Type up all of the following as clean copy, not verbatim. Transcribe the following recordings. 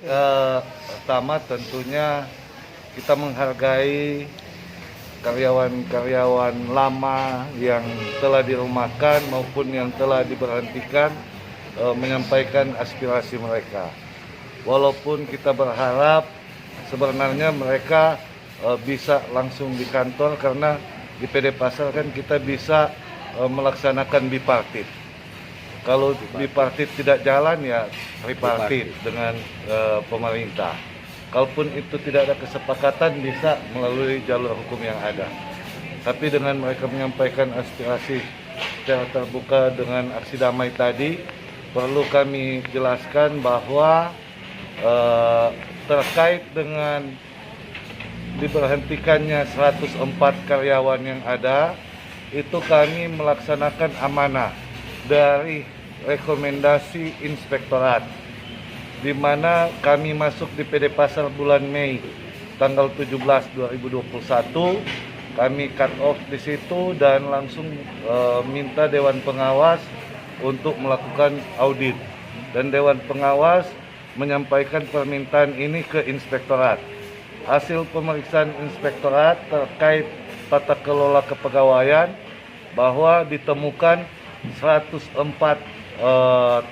Pertama tentunya kita menghargai karyawan-karyawan lama yang telah dirumahkan maupun yang telah diberhentikan menyampaikan aspirasi mereka. Walaupun kita berharap sebenarnya mereka bisa langsung di kantor, karena di PD Pasar kan kita bisa melaksanakan bipartit. Kalau bipartit tidak jalan ya tripartit dengan pemerintah. Kalaupun itu tidak ada kesepakatan bisa melalui jalur hukum yang ada. Tapi dengan mereka menyampaikan aspirasi secara terbuka dengan aksi damai tadi, perlu kami jelaskan bahwa terkait dengan diberhentikannya 104 karyawan yang ada, itu kami melaksanakan amanah dari rekomendasi inspektorat, di mana kami masuk di PD Pasar bulan Mei tanggal 17 2021, kami cut off di situ dan langsung minta Dewan Pengawas untuk melakukan audit, dan Dewan Pengawas menyampaikan permintaan ini ke inspektorat. Hasil pemeriksaan inspektorat terkait tata kelola kepegawaian bahwa ditemukan 104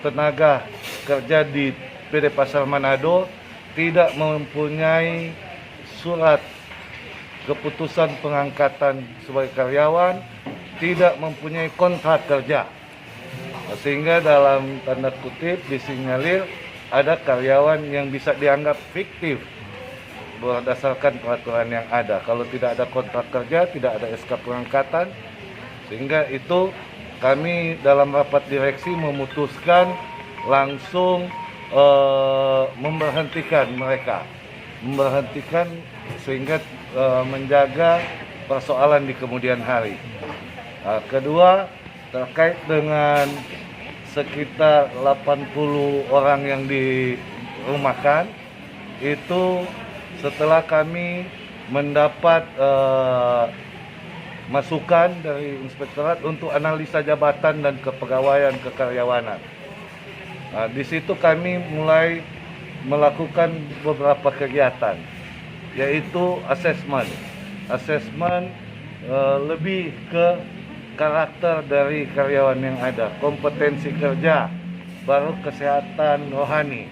tenaga kerja di PD Pasar Manado tidak mempunyai surat keputusan pengangkatan sebagai karyawan, tidak mempunyai kontrak kerja. Sehingga dalam tanda kutip disinyalir ada karyawan yang bisa dianggap fiktif berdasarkan peraturan yang ada. Kalau tidak ada kontrak kerja, tidak ada SK pengangkatan, sehingga itu kami dalam rapat direksi memutuskan langsung memberhentikan mereka, sehingga menjaga persoalan di kemudian hari. Kedua, terkait dengan sekitar 80 orang yang dirumahkan, itu setelah kami mendapat masukan dari inspektorat untuk analisa jabatan dan kepegawaian kekaryawanan. Di situ kami mulai melakukan beberapa kegiatan, yaitu asesmen lebih ke karakter dari karyawan yang ada, kompetensi kerja, baru kesehatan rohani.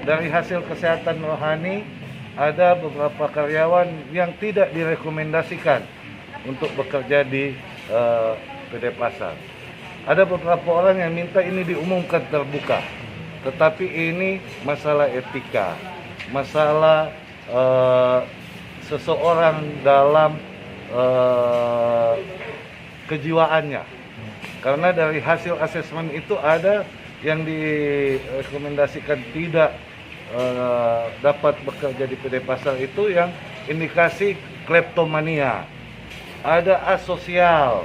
Dari hasil kesehatan rohani, ada beberapa karyawan yang tidak direkomendasikan untuk bekerja di PD Pasar. Ada beberapa orang yang minta ini diumumkan terbuka, tetapi ini masalah etika, masalah seseorang dalam kejiwaannya. Karena dari hasil asesmen itu ada yang direkomendasikan tidak dapat bekerja di PD Pasar itu yang indikasi kleptomania, ada asosial,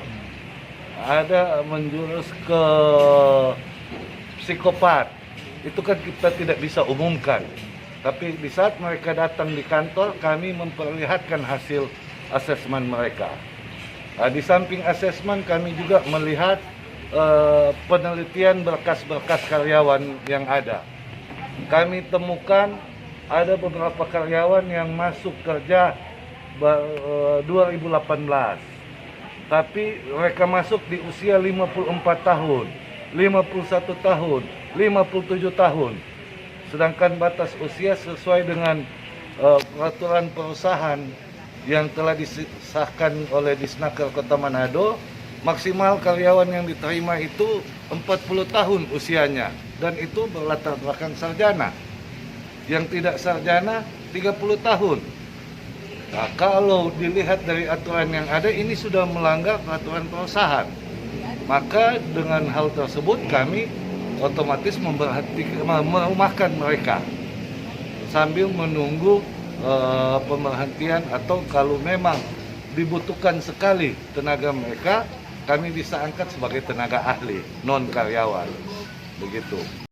ada menjurus ke psikopat. Itu kan kita tidak bisa umumkan. Tapi di saat mereka datang di kantor, kami memperlihatkan hasil asesmen mereka. Di samping asesmen, kami juga melihat penelitian berkas-berkas karyawan yang ada. Kami temukan ada beberapa karyawan yang masuk kerja 2018. Tapi mereka masuk di usia 54 tahun, 51 tahun, 57 tahun. Sedangkan batas usia sesuai dengan peraturan perusahaan yang telah disahkan oleh Disnaker Kota Manado, maksimal karyawan yang diterima itu 40 tahun usianya, dan itu berlatar belakang sarjana. Yang tidak sarjana 30 tahun. Nah, kalau dilihat dari aturan yang ada, ini sudah melanggar peraturan perusahaan. Maka dengan hal tersebut kami otomatis merumahkan mereka sambil menunggu pemberhentian, atau kalau memang dibutuhkan sekali tenaga mereka, kami bisa angkat sebagai tenaga ahli non karyawan. Begitu.